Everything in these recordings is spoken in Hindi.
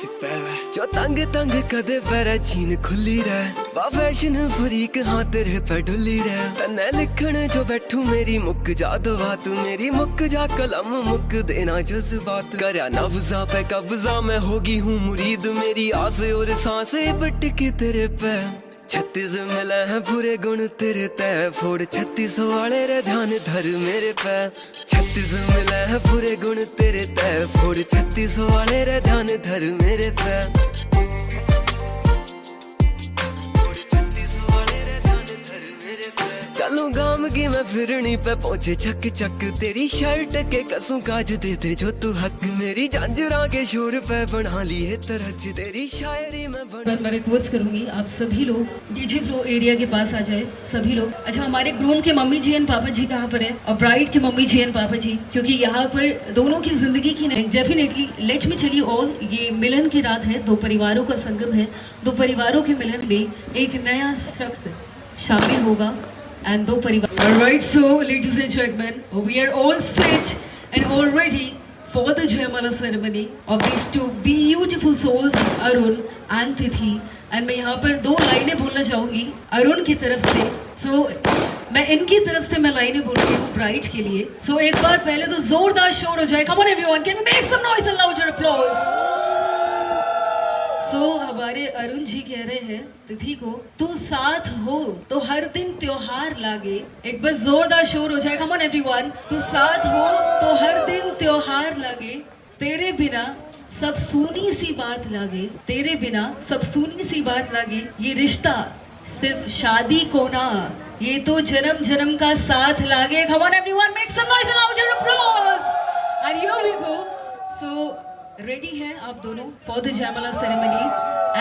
जो तंग तंग कदे पैरा चीन खुली रह वा फैशन फरीक हाँ तेरे पे डुली रह तन्ने लिखण जो बैठू मेरी मुक जा दवा तू मेरी मुक जा कलम मुक देना जज्बात करया नब्जा पे कब्जा मैं होगी हूँ मुरीद मेरी आस और सांसें बटकी तेरे पे 36 मिले हैं पूरे गुण तेरे तय फोड़ 36 वाले रे ध्यान धर मेरे पे 36 मिले हैं पूरे गुण तेरे तय फोड़ 36 वाले रे ध्यान धर मेरे पे चलूं गाम की मैं फिरनी पे पहुंचे चक चक तेरी शर्ट के कसों काज दे दे जो तू हक मेरी जंजरा के शोर पे बना ली है तरज तेरी शायरी में मैं रिक्वेस्ट करूंगी आप सभी लोग डीजे फ्लो एरिया के पास आ जाए सभी लोग। अच्छा हमारे ग्रूम के मम्मी जी एंड पापा जी कहाँ पर है और ब्राइड के मम्मी जी एंड पापा जी, क्योंकि यहाँ पर दोनों की जिंदगी की definitely let me tell you all, ये मिलन की रात है, दो परिवारों का संगम है, दो परिवारों के मिलन में एक नया शख्स शामिल होगा and दो परिवार। Alright, so ladies and gentlemen, we are all set and all ready for the Jayamala ceremony of these two beautiful souls, Arun and Tithi. And मैं यहाँ पर दो लाइनें बोलना चाहूँगी अरुण की तरफ से। So मैं इनकी तरफ से मैं लाइनें बोल रही हूँ ब्राइड के लिए। So एक बार पहले तो जोरदार शोर हो जाए। Come on everyone, can we make some noise and louder applause? हमारे अरुण जी कह रहे हैं तिथि को, तू साथ हो तो हर दिन त्योहार लागे। एक बार जोरदार शोर हो जाए। कम ऑन एवरीवन, तू साथ हो तो हर दिन त्योहार लागे, तेरे बिना सब सूनी सी बात लागे, तेरे बिना सब सूनी सी बात लागे, ये रिश्ता सिर्फ शादी को ना ये तो जन्म जन्म का साथ लागे। Come on everyone, make some noise and loud applause. And here we go. So ready हैं आप दोनों for the jaimala ceremony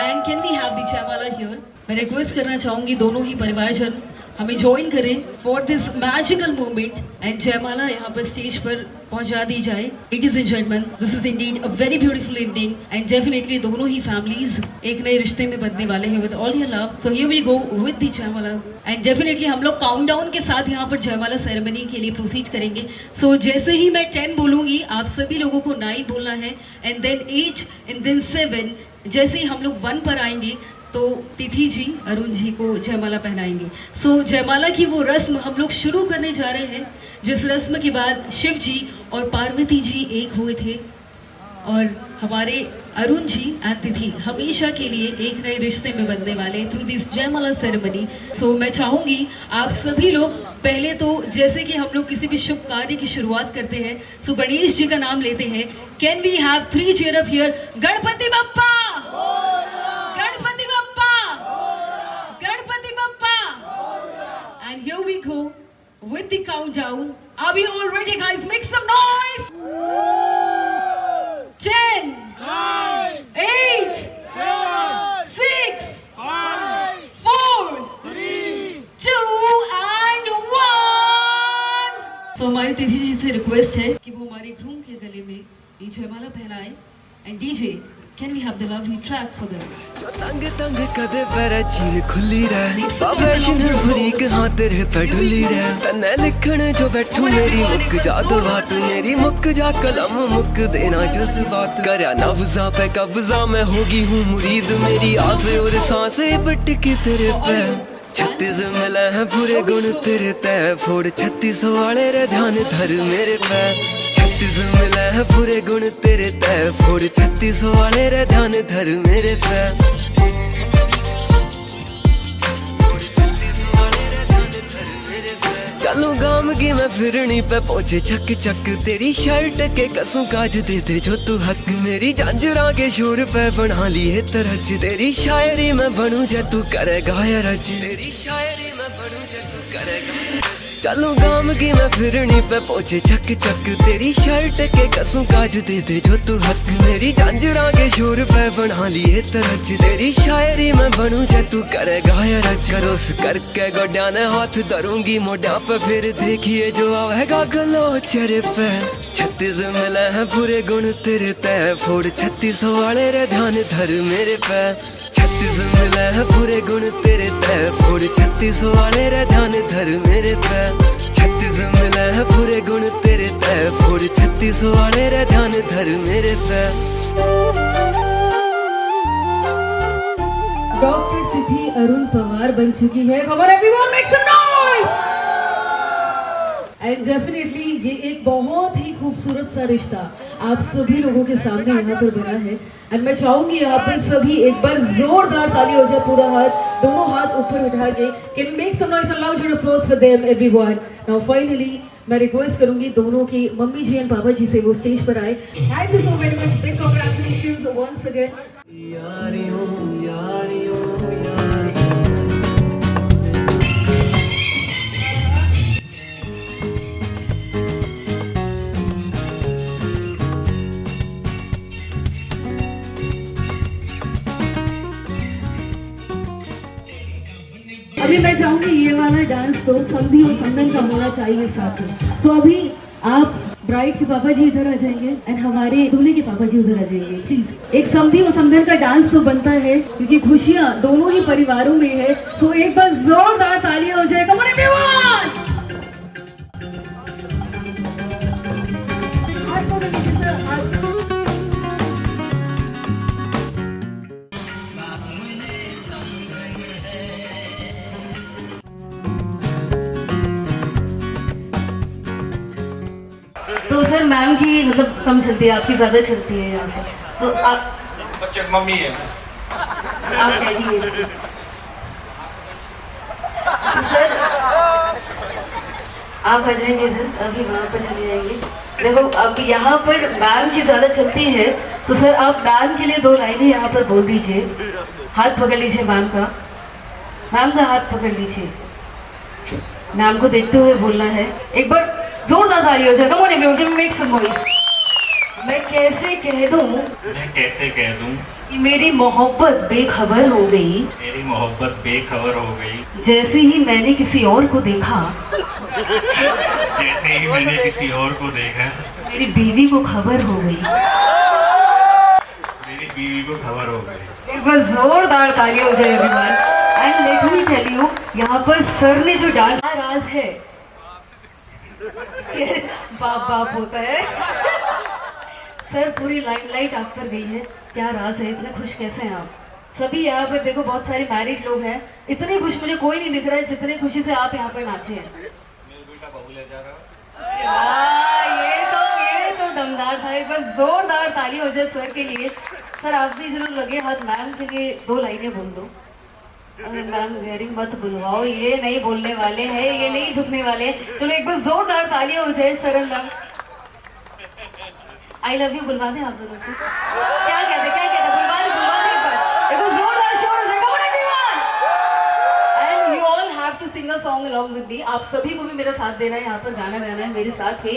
and can we have the jaimala here. मैं रिक्वेस्ट करना चाहूंगी दोनों ही परिवारजन हमें ज्वाइन करें for this magical moment and jaimala यहाँ पर स्टेज पर पहुंचा दी जाए। Ladies and gentleman, this is indeed a very beautiful evening and definitely दोनों ही फैमिलीज एक नए रिश्ते में बंधने वाले हैं with all your love. So here we go with the jaimala and definitely हम लोग काउंटडाउन के साथ यहाँ पर जयमाला सेरेमनी के लिए प्रोसीड करेंगे। सो जैसे ही मैं 10 बोलूंगी आप सभी लोगों को 9 बोलना है एंड देन 8 एंड देन 7। जैसे ही हम लोग 1 पर आएंगे तो तिथि जी अरुण जी को जयमाला पहनाएंगे। सो जयमाला की वो रस्म हम लोग शुरू करने जा रहे हैं जिस रस्म के बाद शिव जी और पार्वती जी एक हुए थे और हमारे अरुण जी एंड तिथि हमेशा के लिए एक नए रिश्ते में बंधने वाले थ्रू दिस जयमाला सेरेमनी। सो मैं चाहूंगी आप सभी लोग पहले तो जैसे कि हम लोग किसी भी शुभ कार्य की शुरुआत करते हैं सो गणेश जी का नाम लेते हैं। Can we have 3 cheer up here? Ganpati Bappa, Ganpati Bappa, Ganpati Bappa. And here we go with the countdown. Are we all ready, guys? Make some noise. 10, 9, 8, 7, 6, 5, 4, 3, 2 and 1. So हमारी तिथि जी से रिक्वेस्ट है कि वो हमारे ग्रूम के गले में ये जयमाला पहनाए and DJ Can we have the lovely track for them? जो तंग तंग कदे पैरा चीन खुली रह फैशन फरीक हाँ तेरे पे डुली रह तन्ने लिखण जो बैठू मेरी मुक जा दवा तू मेरी मुक जा कलम मुक देना जज्बात करया नब्जा पे कब्जा मैं होगी हूँ मुरीद मेरी आस और सांसें बटकी तेरे पे 36 मिले हैं पूरे गुण तेरे तय फोड़ 36 वाले रे ध्यान धर मेरे पे 36 मिले हैं पूरे गुण तेरे तय फोड़ 36 वाले रे ध्यान धर मेरे पे चलूं गाम की मैं फिरनी पे पहुंचे चक चक तेरी शर्ट के कसों काज दे दे जो तू हक मेरी जंजरा के शोर पे बना ली है तरज तेरी शायरी में बनूं जे तू करेगा या रज तेरी शायरी में बनूं जे तू करेगा चलूं गाम की मैं फिरनी पे पहुंचे चक चक तेरी शर्ट के कसों काज दे दे जो तू हक मेरी जंजरा के शोर पे बना ली है तरज तेरी शायरी में बनूं जे तू करेगा या रज करोस करके गोड्या ने हाथ धरूंगी मोड्या पे फिर देखिए जो आवेगा गलो चेहरे पे 36 मिले हैं पूरे गुण तेरे तय फोड़ 36 वाले रे ध्यान धर मेरे पे 36 मिले हैं पूरे गुण तेरे तय फोड़ 36 वाले रे ध्यान धर मेरे पे 36 मिले हैं पूरे गुण तेरे तय फोड़ 36 वाले रे ध्यान धर मेरे पे डॉक्टर तिथि अरुण पवार बन चुकी है। Come on everyone, make some noise! And definitely ये एक बहुत ही खूबसूरत सा रिश्ता आप सभी लोगों के सामने यहाँ पर बना है। एंड मैं चाहूंगी यहाँ पर सभी एक बार जोरदार ताली हो जाए, पूरा हाथ, दोनों हाथ ऊपर उठा के। Can make some noise and loud applause for them everyone. Now finally मैं रिक्वेस्ट करूंगी दोनों की मम्मी जी एंड पापा जी से वो स्टेज पर आए। Thank you so very much, big congratulations once again. यारियों यारियों अभी मैं चाहूंगी ये वाला डांस तो समधी और समधन का होना चाहिए साथ में। तो अभी आप ब्राइड के पापा जी इधर आ जाएंगे एंड हमारे दूल्हे के पापा जी उधर आ जाएंगे प्लीज। एक समधी और समधन का डांस तो बनता है क्योंकि खुशियां दोनों ही परिवारों में है। तो एक बार जोरदार तालियां हो जाए। Come on everyone. तो सर मैम की मतलब कम चलती है, आपकी ज्यादा चलती है यहाँ पे, तो आप बच्चे मम्मी है। आप कहिए सर। आप आ जाएंगे इधर, अभी वहाँ पर चले जाएंगे। देखो अब यहाँ पर मैम की ज्यादा चलती है तो सर आप मैम के लिए 2 लाइनें यहाँ पर बोल दीजिए। हाथ पकड़ लीजिए मैम का, मैम का हाथ पकड़ लीजिए। मैम को देखते हुए बोलना है। एक बार जोरदार ताली हो जाए। Come on everyone, can make some noise. मैं कैसे कह दूं कि मेरी मोहब्बत बेखबर हो गई, मेरी मोहब्बत बेखबर हो गई, जैसे ही मैंने किसी और को देखा, जैसे ही मैंने किसी और को देखा, मेरी बीवी को खबर हो गई। मेरी बीवी को खबर हो गई। एक बार जोरदार ताली हो जाए everyone. And let me tell you, यहाँ पर सर ने जो डांस का राज है, बाप बाप होता है। सर पूरी लाइमलाइट आप पर गई है, क्या राज है, इतने खुश कैसे हैं आप सभी? यहाँ पर देखो बहुत सारे मैरिड लोग हैं, इतने खुश मुझे कोई नहीं दिख रहा है जितने खुशी से आप यहाँ पर नाचे हैं। ये तो दमदार था। एक बार जोरदार ताली हो जाए सर के लिए। सर आप भी जरूर लगे हाथ मैम के लिए 2 लाइनें बोल दो। मैम वेयरिंग मत बुलवाओ, ये नहीं बोलने वाले हैं, ये नहीं झुकने वाले हैं। चलो एक बार जोरदार तालियां हो जाए सरल मैम। आई लव यू बुलवा दें आप दोनों से। क्या कहते बुलवा दे एक बार। एक बार जोरदार शोर हो जाए। Come on everyone. And you all have to sing a song along with me. आप सभी को भी मेरा साथ देना है, यहाँ पर गाना गाना है मेरे साथ ही।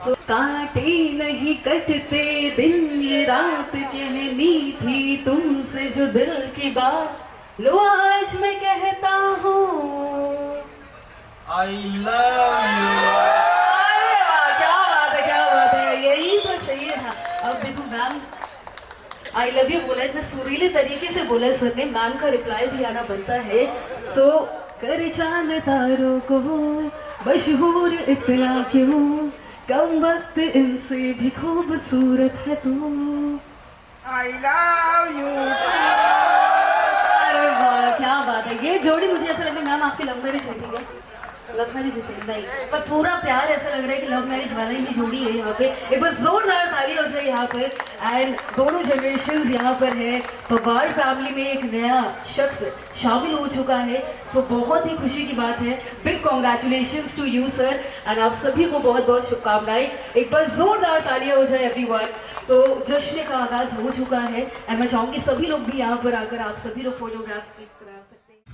सो काटे नहीं कटते दिन, ये रात कहनी थी तुमसे जो दिल की बात, लो आज मैं कहता हूँ I love you। क्या बात है, यही तो चाहिए था। अब देखो मैम आई लव यू बोला, इतना सुरीले तरीके से बोला सर ने, मैम का रिप्लाई भी आना बनता है। सो कर चांद तारों को मशहूर इतना क्यों, कम वक्त इनसे भी खूबसूरत है तू। I love you। अरे वाह क्या बात है। ये जोड़ी मुझे ऐसा लग रहा है मैम आपकी लव मैरिज होती है। लव मैरिज होती है नहीं, पर पूरा प्यार ऐसा लग रहा है कि लव मैरिज वाला ही जोड़ी है यहाँ पे। एक बार जोरदार ताली हो जाए यहाँ पर। एंड दोनों जनरेशंस यहाँ पर है। पवार फैमिली में एक नया शख्स शामिल हो चुका है। सो बहुत ही खुशी की बात है। Big congratulations to you sir and आप सभी को बहुत बहुत शुभकामनाएं। एक बार जोरदार तालियां हो जाए एवरीवन। तो जश्न का आगाज हो चुका है एंड मैं चाहूंगी सभी लोग भी यहाँ पर आकर आप सभी लोग फोटोग्राफ्स क्लिक करा सकते हैं।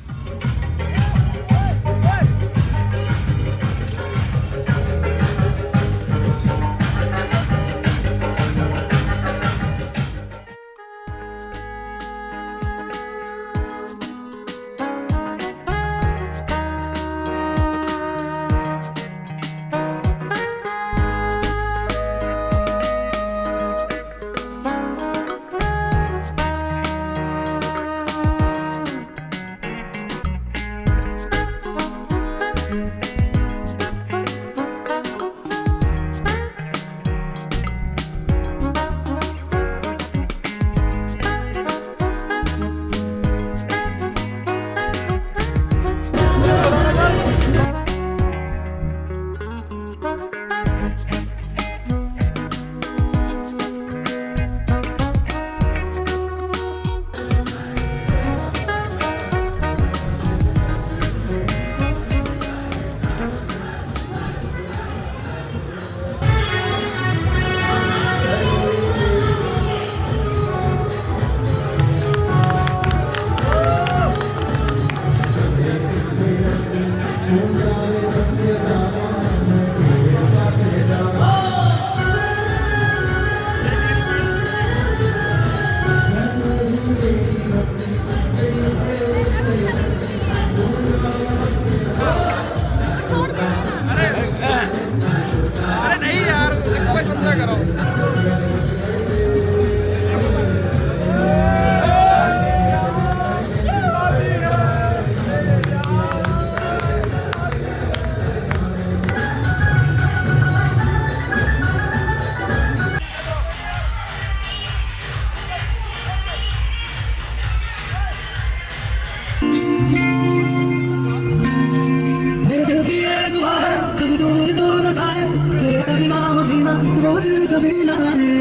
अरे नहीं यार, कोई समझा करो। मेरे दिल की ये दुआ है, कभी दूर तो न जाए, तेरे बिना वो जीना वो दिल कभी न आए।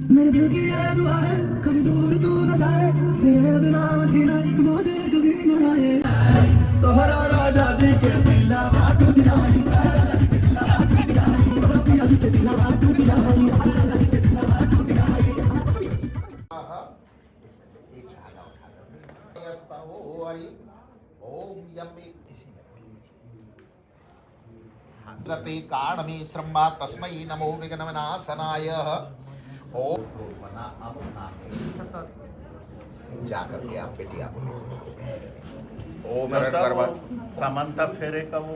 मेरे दिल की ये दुआ है, कभी दूर तो न जाए, तेरे बिना वो जीना वो दिल कभी न आए। तोहरा राजा जी के दिला टूट जाए, राजा जी के दिला टूट जाए, पिया जी के दिला टूट जाए, राजा जी के दिला टूट जाए। ओम यम्मे गते काणमे श्रम्मा तस्मै नमो विघ्नविनाशनाय। ओम मना अपना जाकर के आप बेटिया ओम सामानता फेरे का वो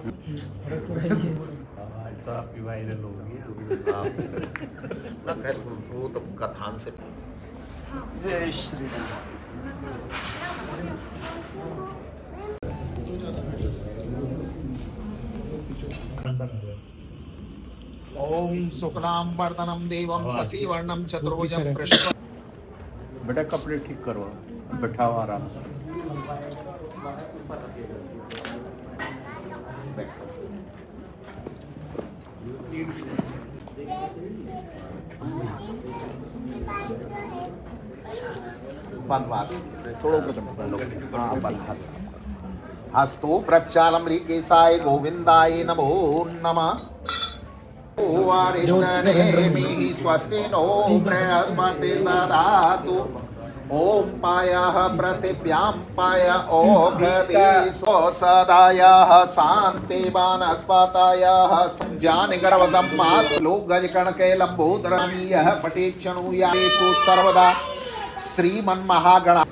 तो आपकी वायरल हो गई। ना खैर वो तो कथान से जय श्री राम। ओम शुक्लां वरदनं देवं शशिवर्णं चतुर्भुजं कृष्ण। बेटा कपड़े ठीक करो, बैठाओ आराम से। बंद बात थोड़ा हाँ बंद हस्तो प्रक्षालम ऋकेशाय गोविंदाय नमो नमः। वारिष्ठनेमिः स्वस्ति नो बृहस्पतिर्दधातु। ओम पायः पृथिव्यां पाय ओघति सदायः शान्ति वनस्पतयः संज्ञानि गर्भदं मातु गजकणके लम्बोदरामीयः पठेक्षणुयासु सर्वदा श्रीमन्महागणा।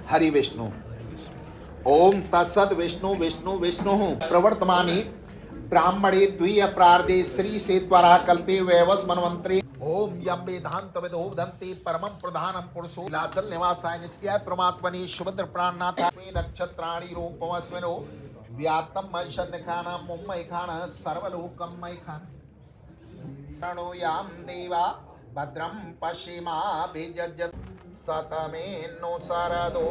हरि विष्णु। ओम तत्सद विष्णु विष्णु विष्णु प्रवर्तमानी ब्राह्मणे द्विय प्रार्दे श्री से द्वारा कल्पे वैवस मनवंतरे। ओम यम वेदांत विदो दंते परमं प्रधानम पुरुषो लाचल निवासाय नित्याय परमात्मने सुभद्र प्राणनाथ नक्षत्राणि रूपमस्मिनो व्यात्तम मशन्नखाना मुम्मयखान सर्वलोकम मयखान। प्रणोयाम देवा भद्रं पश्येमा भिजज्जत सतमेनो सरदो।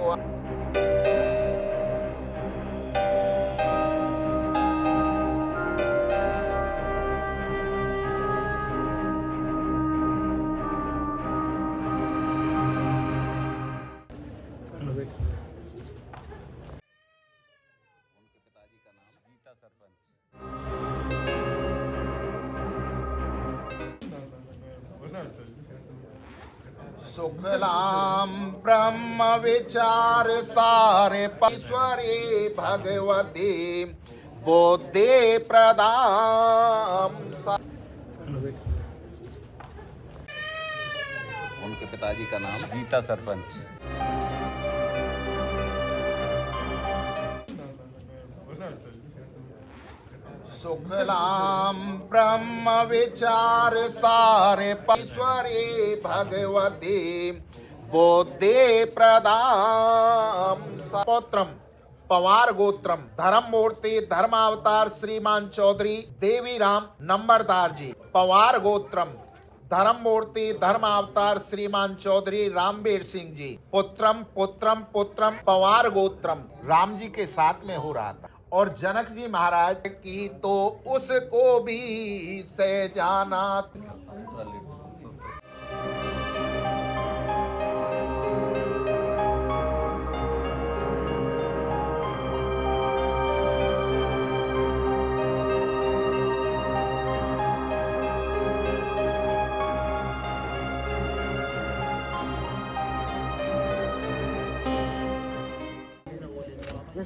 शुक्लां ब्रह्म विचार सारे ईश्वरे भगवते बोधे प्रदाम। उनके पिताजी का नाम गीता सरपंच। शुक्लां ब्रह्म विचार सारे ईश्वरे भगवते बोधे प्रदाम। पौत्रम पवार गोत्रम धर्म मूर्ति धर्मावतार श्रीमान चौधरी देवी राम नंबरदार जी। पवार गोत्रम धर्म मूर्ति धर्मावतार श्रीमान चौधरी रामवीर सिंह जी। पुत्रम पुत्रम पुत्रम पवार गोत्रम राम जी के साथ में हो रहा था। और जनक जी महाराज की तो उसको भी से जाना। ओम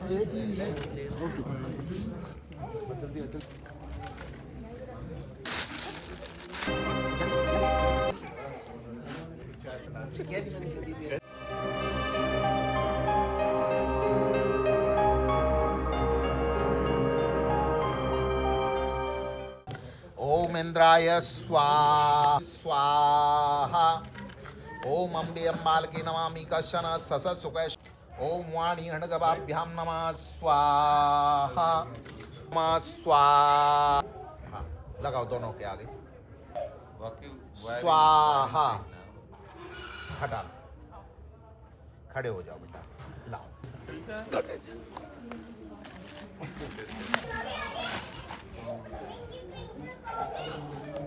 इंद्राय स्वाहा ओम अम्बे अम्बाल के नमामि कशन सस सुख ओम वाणी हणगवाभ्याम नमः स्वाहा नमः स्वाहा लगाओ दोनों के आगे स्वाहा हटा खड़े हो जाओ बेटा लाओ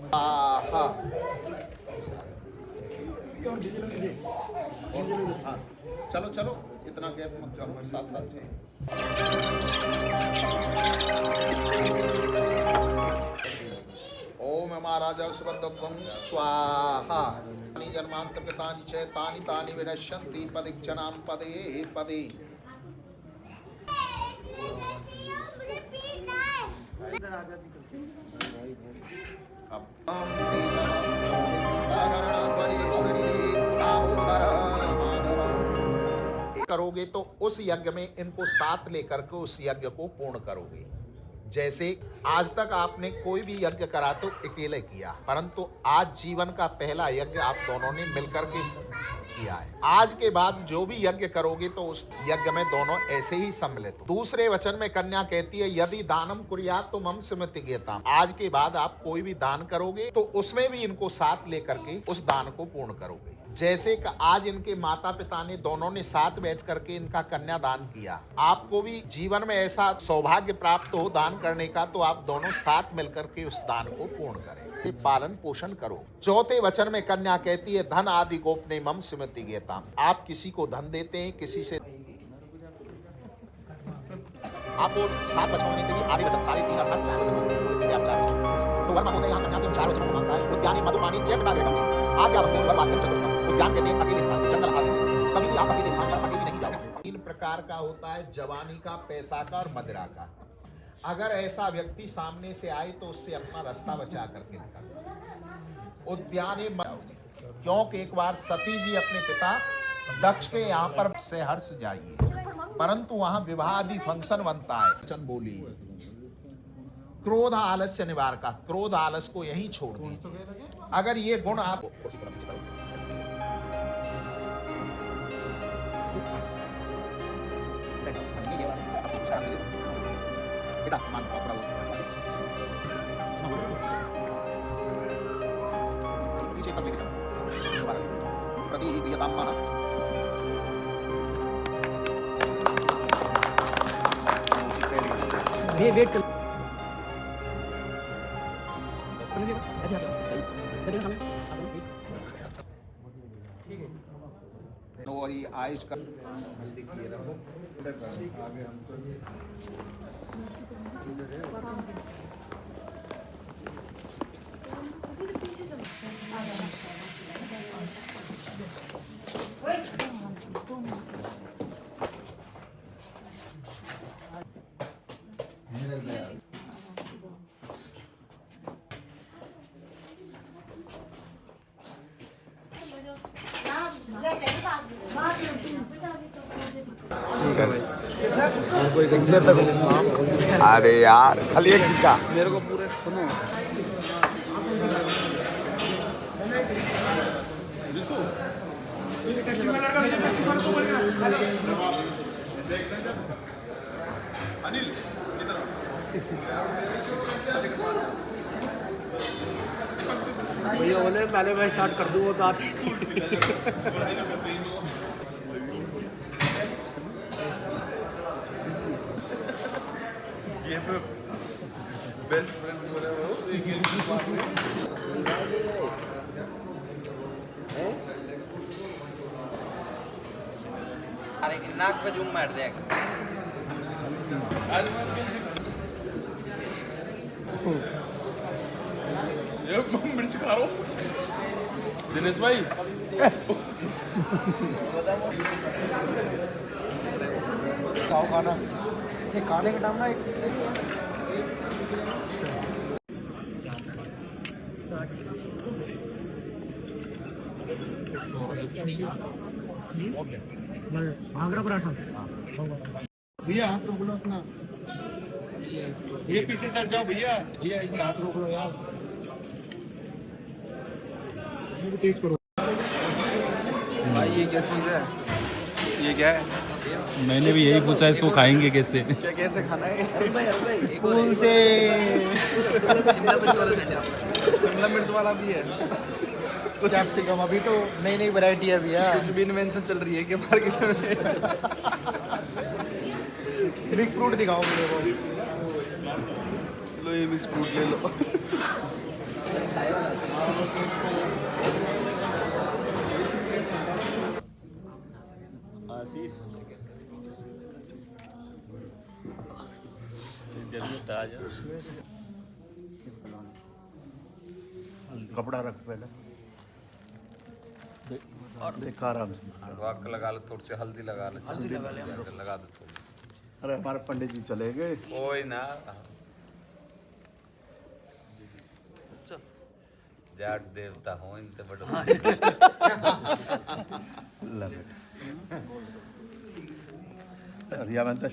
स्वाहा हाँ, चलो चलो इतना गैप मत करो साथ साथ चलो ओम महाराज सुबंधं स्वाहा जन्मांतर कृतानि चैतानि तानि विनश्यन्ति पदिक्षणां पदे पदे करोगे तो उस यज्ञ में इनको साथ लेकर के उस यज्ञ को पूर्ण करोगे। जैसे आज तक आपने कोई भी यज्ञ करा तो अकेले किया, परंतु आज जीवन का पहला यज्ञ आप दोनों ने मिलकर के किया है। आज के बाद जो भी यज्ञ करोगे तो उस यज्ञ में दोनों ऐसे ही सम्मिलित हो। दूसरे वचन में कन्या कहती है यदि दानम कुर्यात तो मम स्मृति गेताम। आज के बाद आप कोई भी दान करोगे तो उसमें भी इनको साथ लेकर के उस दान को पूर्ण करोगे। जैसे कि आज इनके माता पिता ने दोनों ने साथ बैठ करके इनका कन्यादान किया, आपको भी जीवन में ऐसा सौभाग्य प्राप्त हो दान करने का, तो आप दोनों साथ मिलकर के उस दान को पूर्ण करें, पालन पोषण करो। चौथे वचन में कन्या कहती है धन आदि गोपने मम स्मृति गेताम। आप किसी को धन देते हैं, किसी से आपको 7 वचनों में से भी आधे वचन सारे 3 अर्थात आप 4 वचन तो वर्मा होते यहाँ कन्या से 4 वचनों को मानता है। उद्यानी मधुपानी जय पिता ग्रहण आज्ञा भक्ति वर वाक्यम चतुष्टयम्। उद्यान कहते हैं अकेले स्थान, जंगल आदि कभी भी आप अकेले स्थान पर अकेले नहीं जाओगे। 3 प्रकार का होता है, जवानी का, पैसा का और मदिरा का। अगर ऐसा व्यक्ति सामने से आए तो उससे अपना रास्ता बचा करके निकल। उद्याने क्योंकि एक बार सती जी अपने पिता दक्ष के यहाँ पर से हर्ष जाइए, परंतु वहां विवाह आदि फंक्शन बनता है। वचन बोली क्रोध आलस्य निवार का, क्रोध आलस को यहीं छोड़ दीजिए। अगर ये गुण आप वेट कर आयुष का अरे यार खाली एक चीज का मेरे को पूरे सुनो। भैया बोले पहले मैं स्टार्ट कर दूँ वो तो आती बेस्ट फ्रेंड बोले वो अरे नाक पे जूम मार दे। ये मिर्च खा रहा हूँ दिनेश भाई। खाओ खाना ये खाने का टाइम ना एक भांगरा पराठा भैया हाथ रोक लो अपना भैया पीछे सट जाओ भैया भैया एक हाथ रोक लो यार तेज करो भाई ये क्या सुन रहा है? ये क्या है? मैंने भी यही पूछा, इसको खाएंगे कैसे? क्या कैसे खाना है? स्पून से शिमला मिर्च वाला भी है। कैप्सिकम अभी तो नई नई वैरायटी है भैया कुछ भी इन्वेंशन चल रही है कि मार्केट में। मिक्स फ्रूट दिखाओ मेरे को लो ये मिक्स फ्रूट ले लो। आशीष ताजा कपड़ा रख पहले देखा आराम से। वक लगा लो, थोड़ी सी हल्दी लगा लो, लगा दो थोड़ी। अरे हमारे पंडित जी चले गए। कोई ना, जाट देवता हो इनसे बड़े।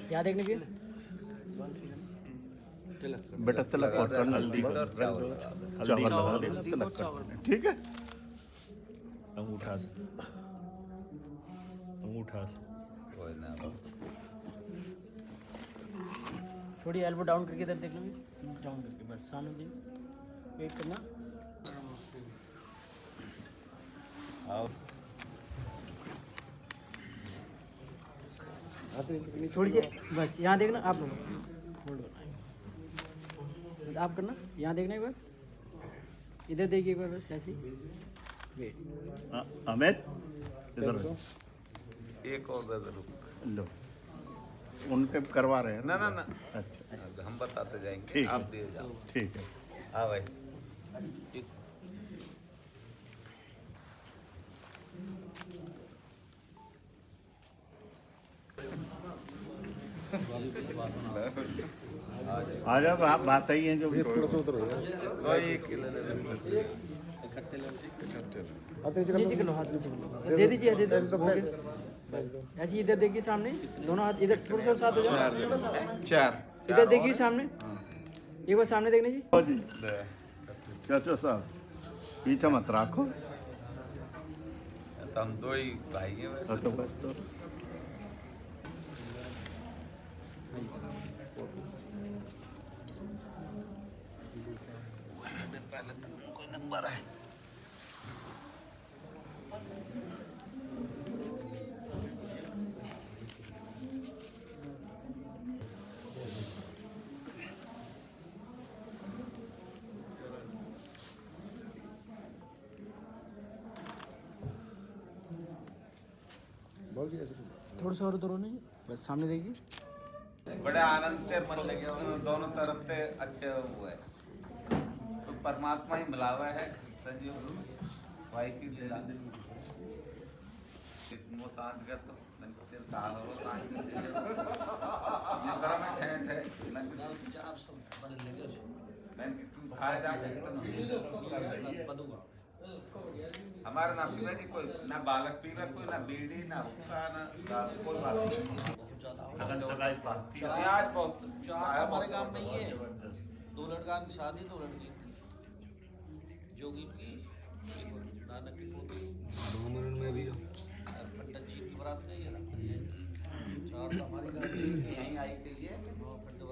क्या देखने के बेटा तिलक और करना, चावल लगा देना, तिलक कर, ठीक है। अंगूठा से कोई ना, थोड़ी एल्बो डाउन करके इधर देख लो, डाउन करके बस सामने दिन वेट करना। आओ थोड़ी सी बस यहाँ देखना, आप लोग आप करना, यहाँ देखना एक बार, इधर देखिए एक बार बस ऐसे वेट। अमित इधर एक और दे दो, लो, उनके करवा रहे हैं ना ना ना, अच्छा हम बताते जाएंगे, ठीक आप है, दिए जाओ। ठीक है। हाँ भाई, आ जाओ, आप बात ही है जो कोई नीचे कर लो, हाथ नीचे कर लो, दे दीजिए, दे दीजिए ऐसे इधर देखिए सामने, दोनों हाथ इधर थोड़ा सा साथ हो जाओ, चार इधर देखिए सामने, एक बार सामने देखने जी। जी चाचो साहब पीछे मत रखो, तो हम दो ही भाई हैं वैसे। तो बस तो थोड़ा सा और उधर नहीं, बस सामने देखिए। बड़े आनंद से दोनों तरफ से अच्छे हुए, तो परमात्मा ही मिलावा है संजीव भाई की लीला। वो सांझ का तो मैंने तेरे कहा हो सांझ ये करा मैं ठहर है मैंने तू खाए जाके तो हमारा ना पीवा जी कोई, ना बालक पीवा कोई, ना बीड़ी, ना हुक्का, ना कोई बात नहीं। आज बहुत हमारे गांव में ये दो लड़का की शादी, दो लड़की जोगी की, नानक की पोती में भी पंडित जी की बारात गई है ना, चार हमारी गांव यहीं आई थी ये, फिर तो